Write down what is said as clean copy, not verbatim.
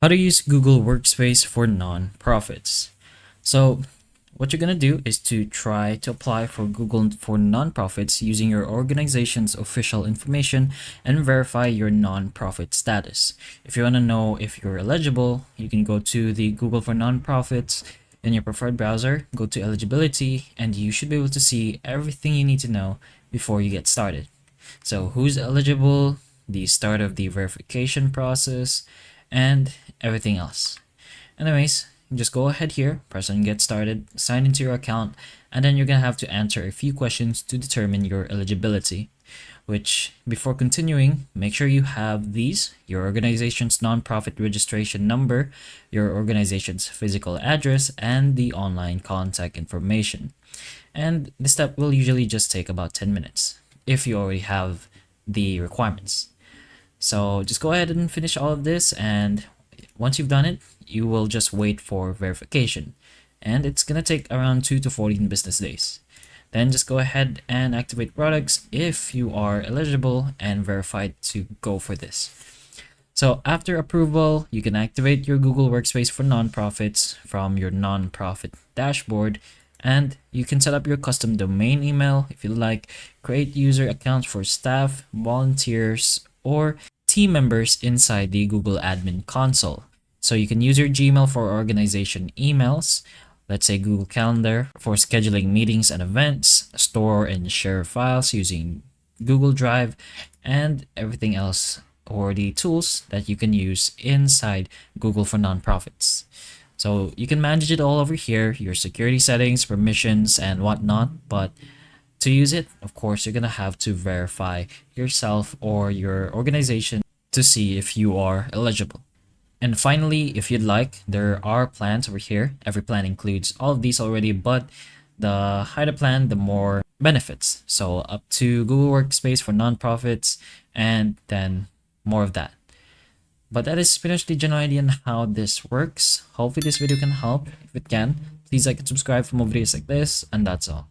How to use Google Workspace for nonprofits. So what you're going to do is to try to apply for Google for nonprofits using your organization's official information and verify your nonprofit status. If you want to know if you're eligible, you can go to the Google for nonprofits in your preferred browser, go to eligibility, and you should be able to see everything you need to know before you get started. So who's eligible, the start of the verification process, and everything else. Anyways, just go ahead here, press on get started, sign into your account, and then you're gonna have to answer a few questions to determine your eligibility. Which, before continuing, make sure you have these: your organization's nonprofit registration number, your organization's physical address, and the online contact information. And this step will usually just take about 10 minutes if you already have the requirements. So just go ahead and finish all of this, and once you've done it, you will just wait for verification, and it's gonna take around 2 to 14 business days. Then just go ahead and activate products if you are eligible and verified to go for this. So after approval, you can activate your Google Workspace for nonprofits from your nonprofit dashboard, and you can set up your custom domain email if you like, create user accounts for staff, volunteers, or team members inside the Google Admin Console. So you can use your Gmail for organization emails, let's say Google Calendar for scheduling meetings and events, store and share files using Google Drive, and everything else, or the tools that you can use inside Google for nonprofits. So you can manage it all over here, your security settings, permissions, and whatnot, but to use it, of course, you're gonna have to verify yourself or your organization to see if you are eligible. And finally, if you'd like, there are plans over here. Every plan includes all of these already, but the higher the plan, the more benefits. So up to Google Workspace for nonprofits, and then more of that. But that is pretty much the general idea on how this works. Hopefully this video can help. If it can, please like and subscribe for more videos like this, and that's all.